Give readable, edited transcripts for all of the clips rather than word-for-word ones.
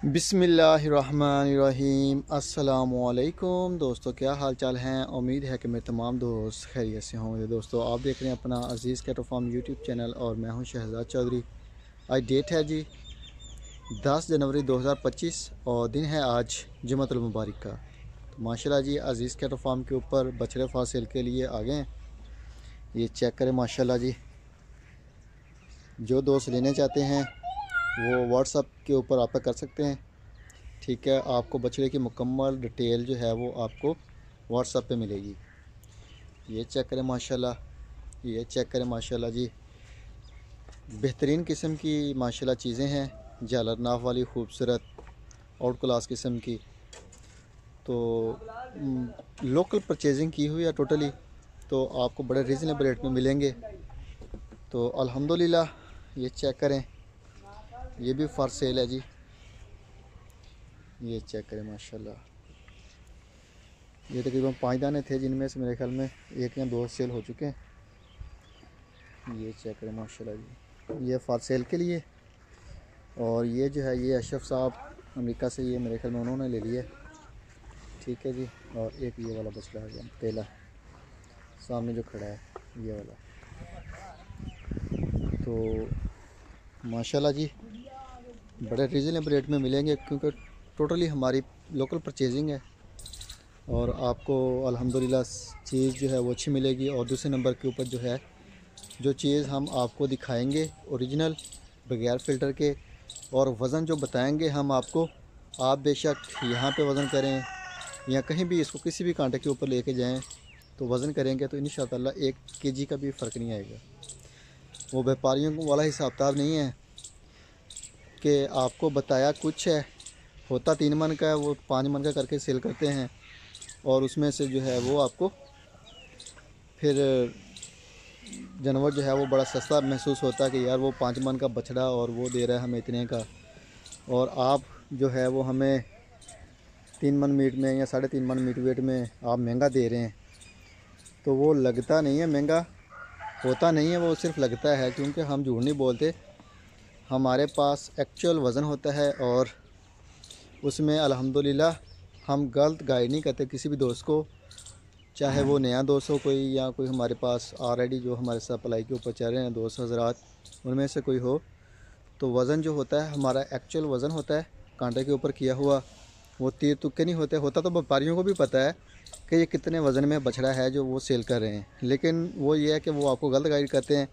बिस्मिल्लाहिर्रहमानिर्रहीम। अस्सलामुअलैकुम दोस्तों, क्या हाल चाल हैं। उम्मीद है कि मेरे तमाम दोस्त खैरियत से होंगे। दोस्तों, आप देख रहे हैं अपना अज़ीज़ कैटल फार्म यूट्यूब चैनल और मैं हूं शहजाद चौधरी। आज डेट है जी 10 जनवरी 2025 और दिन है आज जुम्मतुल मुबारक का। तो माशाल्लाह जी अज़ीज़ कैटल फार्म के ऊपर बछड़े फासिल के लिए आ गए हैं। ये चेक करें माशाल्लाह जी। जो दोस्त लेने चाहते हैं वो व्हाट्सअप के ऊपर आप कर सकते हैं। ठीक है, आपको बछड़े की मुकम्मल डिटेल जो है वो आपको व्हाट्सएप पे मिलेगी। ये चेक करें माशाल्लाह, ये चेक करें माशाल्लाह जी। बेहतरीन किस्म की माशाल्लाह चीज़ें हैं, झालर नाफ वाली खूबसूरत आउट क्लास किस्म की। तो लोकल परचेजिंग की हुई है टोटली, तो आपको बड़े रीज़नेबल रेट में मिलेंगे। तो अल्हम्दुलिल्लाह ये चेक करें, ये भी फॉर सेल है जी। ये चेक करें माशाल्लाह। ये तकरीबन 5 दाने थे जिनमें से मेरे ख्याल में एक या दो सेल हो चुके हैं। ये चेक करें माशाल्लाह जी, ये फॉर सेल के लिए। और ये जो है ये अशरफ साहब अमेरिका से, ये मेरे ख्याल में उन्होंने ले लिया। ठीक है जी। और एक ये वाला बछड़ा है पहला सामने जो खड़ा है ये वाला। तो माशाल्लाह जी बड़े रीज़नेबल रेट में मिलेंगे, क्योंकि टोटली हमारी लोकल परचेजिंग है और आपको अल्हम्दुलिल्लाह चीज़ जो है वो अच्छी मिलेगी। और दूसरे नंबर के ऊपर जो है जो चीज़ हम आपको दिखाएंगे ओरिजिनल बगैर फ़िल्टर के, और वज़न जो बताएंगे हम आपको, आप बेशक यहाँ पे वज़न करें या कहीं भी इसको किसी भी कांटे के ऊपर लेके जाएं तो वज़न करेंगे तो इंशाअल्लाह 1 केजी का भी फ़र्क नहीं आएगा। वो व्यापारियों वाला हिसाब किताब नहीं है कि आपको बताया कुछ है, होता 3 मन का है, वो 5 मन का करके सेल करते हैं और उसमें से जो है वो आपको फिर जानवर जो है वो बड़ा सस्ता महसूस होता है कि यार वो 5 मन का बछड़ा और वो दे रहा है हमें इतने का, और आप जो है वो हमें 3 मन मीट में या 3.5 मन मीट वेट में आप महंगा दे रहे हैं। तो वो लगता नहीं है महंगा, होता नहीं है, वो सिर्फ लगता है, क्योंकि हम झूठ नहीं बोलते। हमारे पास एक्चुअल वज़न होता है और उसमें अल्हम्दुलिल्लाह हम गलत गाइड नहीं करते किसी भी दोस्त को, चाहे वो नया दोस्त हो कोई या कोई हमारे पास ऑलरेडी जो हमारे साथ अप्लाई के ऊपर चल रहे हैं दोस्त हजरात, उनमें से कोई हो। तो वज़न जो होता है हमारा एक्चुअल वज़न होता है, कांटे के ऊपर किया हुआ। वो तीर तुक्के नहीं होते। होता तो व्यापारियों को भी पता है कि ये कितने वज़न में बछड़ा है जो वो सेल कर रहे हैं, लेकिन वो ये है कि वो आपको गलत गाइड करते हैं।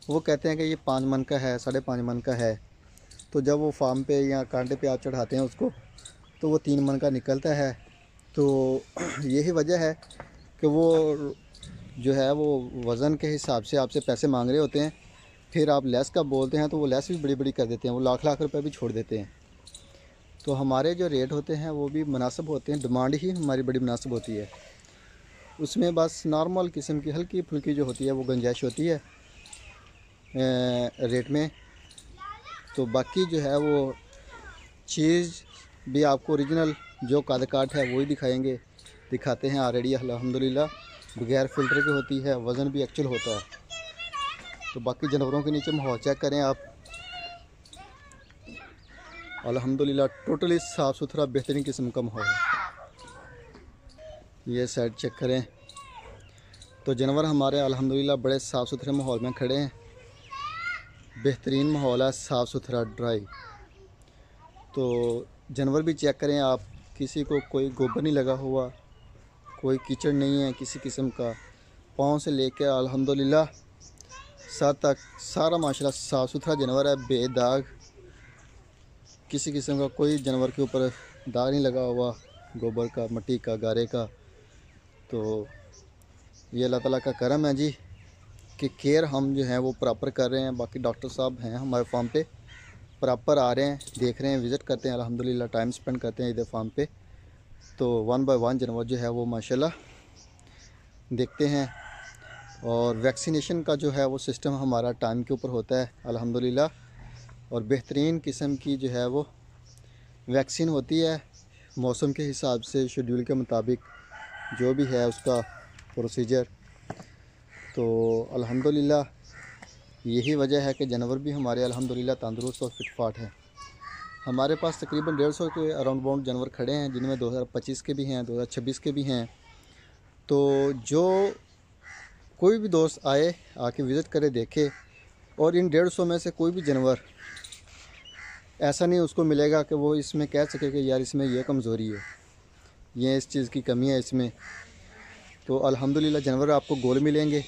वो कहते हैं कि ये 5 मन का है, 5.5 मन का है। तो जब वो फार्म पे या कांटे पे आप चढ़ाते हैं उसको तो वो 3 मन का निकलता है। तो यही वजह है कि वो जो है वो वज़न के हिसाब से आपसे पैसे मांग रहे होते हैं। फिर आप लेस का बोलते हैं तो वो लेस भी बड़ी बड़ी कर देते हैं, वो लाख लाख रुपए भी छोड़ देते हैं। तो हमारे जो रेट होते हैं वो भी मुनासिब होते हैं, डिमांड ही हमारी बड़ी मुनासिब होती है। उसमें बस नॉर्मल किस्म की हल्की फुल्की जो होती है वो गुंजाइश होती है रेट में। तो बाकी जो है वो चीज़ भी आपको ओरिजिनल जो काद काट है वही दिखाते हैं ऑलरेडी अल्हम्दुलिल्लाह, बगैर फ़िल्टर की होती है, वज़न भी एक्चुअल होता है। तो बाकी जानवरों के नीचे माहौल चेक करें आप, अल्हम्दुलिल्लाह टोटली साफ़ सुथरा बेहतरीन किस्म का माहौल है। ये साइड चेक करें। तो जानवर हमारे अल्हम्दुलिल्लाह बड़े साफ़ सुथरे माहौल में खड़े हैं, बेहतरीन माहौल है, साफ़ सुथरा ड्राई। तो जानवर भी चेक करें आप, किसी को कोई गोबर नहीं लगा हुआ, कोई कीचड़ नहीं है किसी किस्म का। पाँव से लेकर अल्हम्दुलिल्लाह सर तक सारा माशाल्लाह साफ़ सुथरा जानवर है, बेदाग, किसी किस्म का कोई जानवर के ऊपर दाग नहीं लगा हुआ गोबर का, मिट्टी का, गारे का। तो ये अल्लाह ताला का करम है जी कि केयर हम जो है वो प्रॉपर कर रहे हैं। बाकी डॉक्टर साहब हैं हमारे फार्म पे, प्रॉपर आ रहे हैं, देख रहे हैं, विज़िट करते हैं, अल्हम्दुलिल्लाह टाइम स्पेंड करते हैं इधर फार्म पे। तो 1 बाय 1 जानवर जो है वो माशाल्लाह देखते हैं। और वैक्सीनेशन का जो है वो सिस्टम हमारा टाइम के ऊपर होता है अल्हम्दुलिल्लाह, और बेहतरीन किस्म की जो है वो वैक्सीन होती है मौसम के हिसाब से, शेड्यूल के मुताबिक जो भी है उसका प्रोसीजर। तो अल्हम्दुलिल्लाह यही वजह है कि जानवर भी हमारे अल्हम्दुलिल्लाह तंदुरुस्त और फिट फाट हैं। हमारे पास तकरीबन 150 के अराउंड बाउंड जानवर खड़े हैं, जिनमें 2025 के भी हैं, 2026 के भी हैं। तो जो कोई भी दोस्त आए, आके विज़िट करे, देखे, और इन 150 में से कोई भी जानवर ऐसा नहीं उसको मिलेगा कि वो इसमें कह सके कि यार इसमें ये कमज़ोरी है, ये इस चीज़ की कमी है इसमें। तो अल्हम्दुलिल्लाह जानवर आपको गोल मिलेंगे,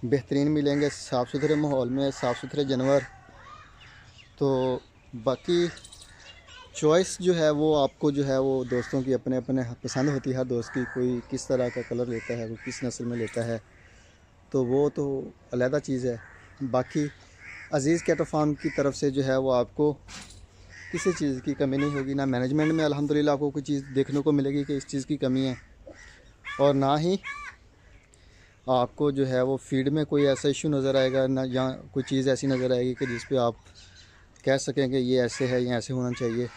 बेहतरीन मिलेंगे, साफ़ सुथरे माहौल में साफ़ सुथरे जानवर। तो बाकी चॉइस जो है वो आपको जो है वो दोस्तों की अपने अपने पसंद होती है, हर दोस्त की, कोई किस तरह का कलर लेता है, कोई किस नस्ल में लेता है, तो वो तो अलहदा चीज़ है। बाकी अज़ीज़ कैटल फार्म की तरफ से जो है वो आपको किसी चीज़ की कमी नहीं होगी, ना मैनेजमेंट में अल्हम्दुलिल्लाह आपको कोई चीज़ देखने को मिलेगी कि इस चीज़ की कमी है, और ना ही आपको जो है वो फीड में कोई ऐसा इशू नज़र आएगा, ना या कोई चीज़ ऐसी नज़र आएगी कि जिस पे आप कह सकें कि ये ऐसे है या ऐसे होना चाहिए।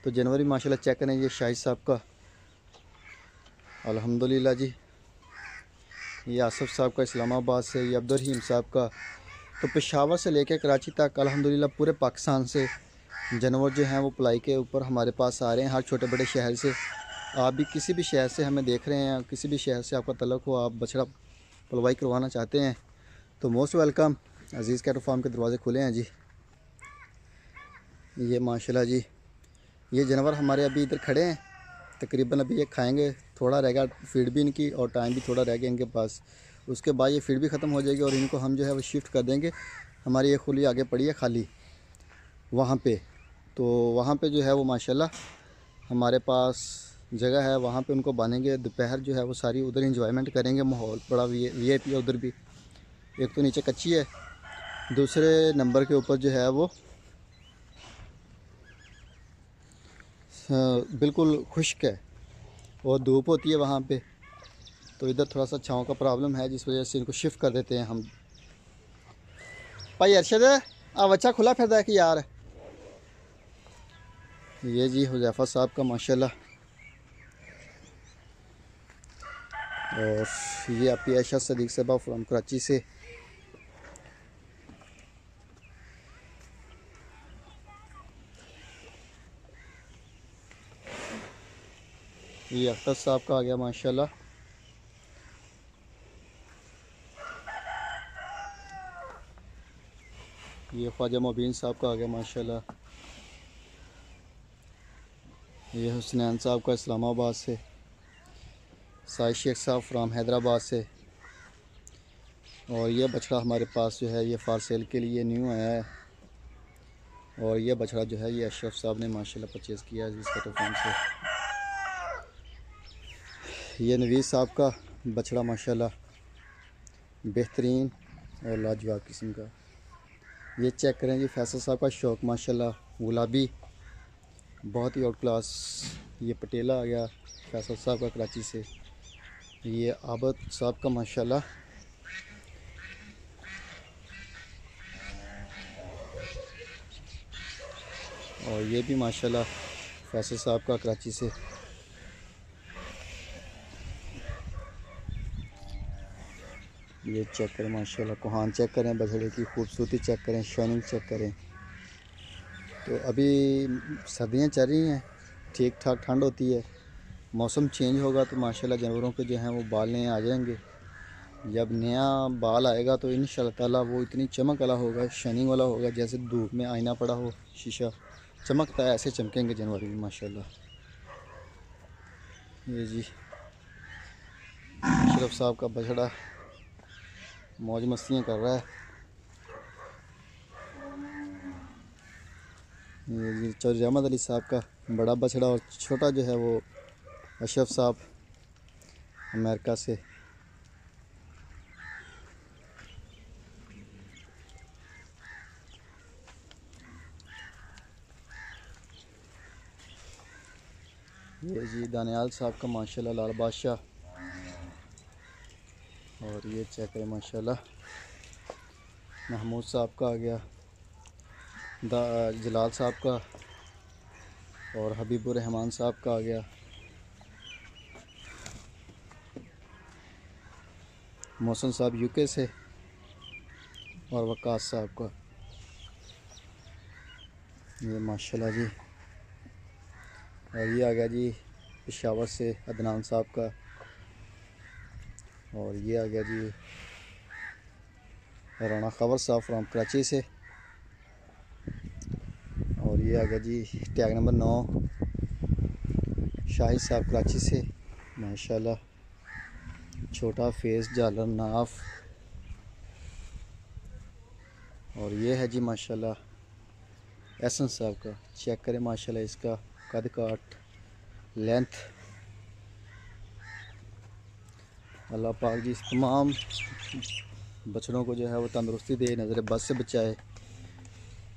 तो जनवरी माशाल्लाह चेक करें, ये शाहिद साहब का अल्हम्दुलिल्लाह जी, ये आसिफ साहब का इस्लामाबाद से, ये अब्दुल रहीम साहब का। तो पेशावर से लेकर कराची तक अल्हम्दुलिल्लाह पूरे पाकिस्तान से जानवर जो हैं वो पलाई के ऊपर हमारे पास आ रहे हैं, हर छोटे बड़े शहर से। आप भी किसी भी शहर से हमें देख रहे हैं, किसी भी शहर से आपका तल्लुक़ हो, आप बछड़ा पलवाई करवाना चाहते हैं, तो मोस्ट वेलकम। अज़ीज़ कैटल फार्म के दरवाज़े खुले हैं जी। ये माशाल्लाह जी, ये जानवर हमारे अभी इधर खड़े हैं, तकरीबन अभी ये खाएंगे, थोड़ा रहेगा फीड भी इनकी और टाइम भी थोड़ा रह गया इनके पास। उसके बाद ये फीड भी ख़त्म हो जाएगी और इनको हम जो है वो शिफ्ट कर देंगे। हमारी ये खुली आगे पड़ी है खाली वहाँ पे, तो वहाँ पे जो है वो माशाल्लाह हमारे पास जगह है, वहाँ पे उनको बांधेंगे। दोपहर जो है वो सारी उधर इंजॉयमेंट करेंगे, माहौल बड़ा वीआईपी है उधर भी। एक तो नीचे कच्ची है, दूसरे नंबर के ऊपर जो है वो बिल्कुल खुश्क है और धूप होती है वहाँ पे, तो इधर थोड़ा सा छाँव का प्रॉब्लम है, जिस वजह से इनको शिफ्ट कर देते हैं हम। भाई अरशद अब अच्छा खुला फिर है कि यार। ये जी हुज़ैफ़ा साहब का माशाल्लाह, और ये आपकी आयशा सदीक साहबा फ्राम कराची से। ये अख्तर साहब का आ गया माशाल्लाह। ये ख्वाजा मुबीन साहब का आ गया माशाल्लाह। ये हुसनैन साहब का इस्लामाबाद से। साहिद शेख साहब फ्राम हैदराबाद से। और ये बछड़ा हमारे पास जो है ये फार सेल के लिए न्यू आया है, और ये बछड़ा जो है ये अशरफ साहब ने माशाल्लाह परचेज़ किया है इस कैटल फार्म से। ये नवीस साहब का बछड़ा माशाल्लाह बेहतरीन और लाजवाब किस्म का। ये चेक करें जी, फैसल साहब का शौक माशाल्लाह गुलाबी, बहुत ही आउट क्लास। ये पटेला आ गया फैसल साहब का कराची से। ये आबद साहब का माशाल्लाह, और ये भी माशाल्लाह फैसल साहब का कराची से। ये चेक करें माशाल्लाह, कोहान चेक करें, बछड़े की खूबसूरती चेक करें, शाइनिंग चेक करें। तो अभी सर्दियाँ चल रही हैं, ठीक ठाक ठंड होती है, मौसम चेंज होगा तो माशाल्लाह जानवरों के जो हैं वो बाल नए आ जाएंगे। जब नया बाल आएगा तो इंशाअल्लाह ताला वो इतनी चमक वाला होगा, शाइनिंग वाला होगा, जैसे धूप में आईना पड़ा हो, शीशा चमकता है, ऐसे चमकेंगे जानवर भी माशाल्लाह। ये जी अशरफ साहब का बछड़ा मौज मस्तियाँ कर रहा है। ये जी चौधरी अहमद अली साहब का बड़ा बछड़ा, और छोटा जो है वो अशरफ साहब अमेरिका से। ये जी दानियाल साहब का माशाल्लाह लाल बादशाह। और ये चेक करें माशाल्लाह महमूद साहब का आ गया, जलाल साहब का, और हबीबुर रहमान साहब का आ गया, मोहसन साहब यूके से, और वकास साहब का। ये माशाल्लाह जी। और ये आ गया जी पेशावर से अदनान साहब का। और ये आ गया जी राना खबर साहब फ्राम कराची से। और ये आ गया जी टैग नंबर 9 शाहिद साहब कराची से। माशाल्लाह छोटा फेस झालर नाफ। और ये है जी माशाल्लाह एहसन साहब का। चेक करें माशाल्लाह इसका कद काट लेंथ। अल्लाह पाक जी तमाम बछड़ों को जो है वो तंदुरुस्ती दे, नज़र बद से बचाए।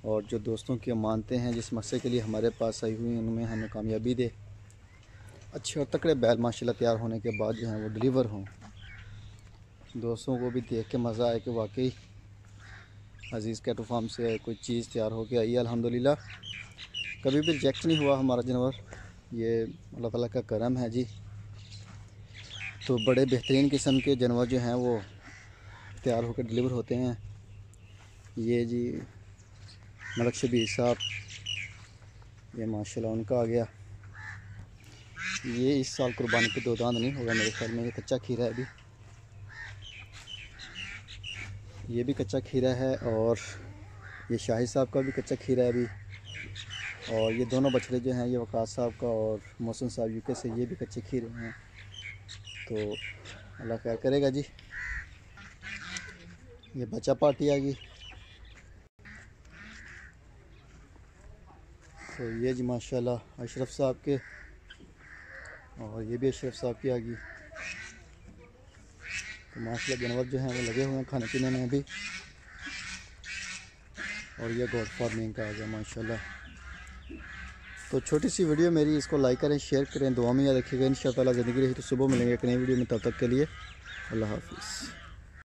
और जो दोस्तों की मानते हैं जिस मकसद के लिए हमारे पास आई हुई उनमें हमें कामयाबी दे। अच्छे और तकड़े बैल माशाल्लाह तैयार होने के बाद जो है वो डिलीवर हों। दोस्तों को भी देख के मज़ा आए कि वाकई अज़ीज़ कैटल फार्म से कोई चीज़ तैयार होकर आई है अल्हम्दुलिल्लाह। कभी भी रिजेक्ट नहीं हुआ हमारा जानवर, ये अल्लाह ताला का करम है जी। तो बड़े बेहतरीन किस्म के जानवर जो हैं वो तैयार होकर डिलीवर होते हैं। ये जी मलक शबीर साहब, ये माशाल्लाह उनका आ गया। ये इस साल कुर्बानी पे 2 दांत नहीं होगा मेरे ख्याल में। ये कच्चा खीरा है अभी, ये भी कच्चा खीरा है। और ये शाहिद साहब का भी कच्चा खीरा है अभी। और ये दोनों बछड़े जो हैं ये वकास साहब का और मोहसिन साहब यूके से, ये भी कच्चे खीरे हैं। तो अल्लाह खैर करेगा जी। ये बच्चा पार्टी आ गई। तो ये जी माशाल्लाह अशरफ साहब के। और ये भी अशरफ साहब की आ गई। तो माशाल्लाह जानवर जो हैं वो लगे हुए हैं खाने पीने में भी। और ये गॉड फार्मिंग का आ गया माशाल्लाह। तो छोटी सी वीडियो मेरी, इसको लाइक करें, शेयर करें, दुआ में याद रखिएगा। इंशाअल्लाह ज़िंदगी रही तो सुबह मिलेंगे एक नई वीडियो में। तब तक के लिए अल्लाह हाफिज़।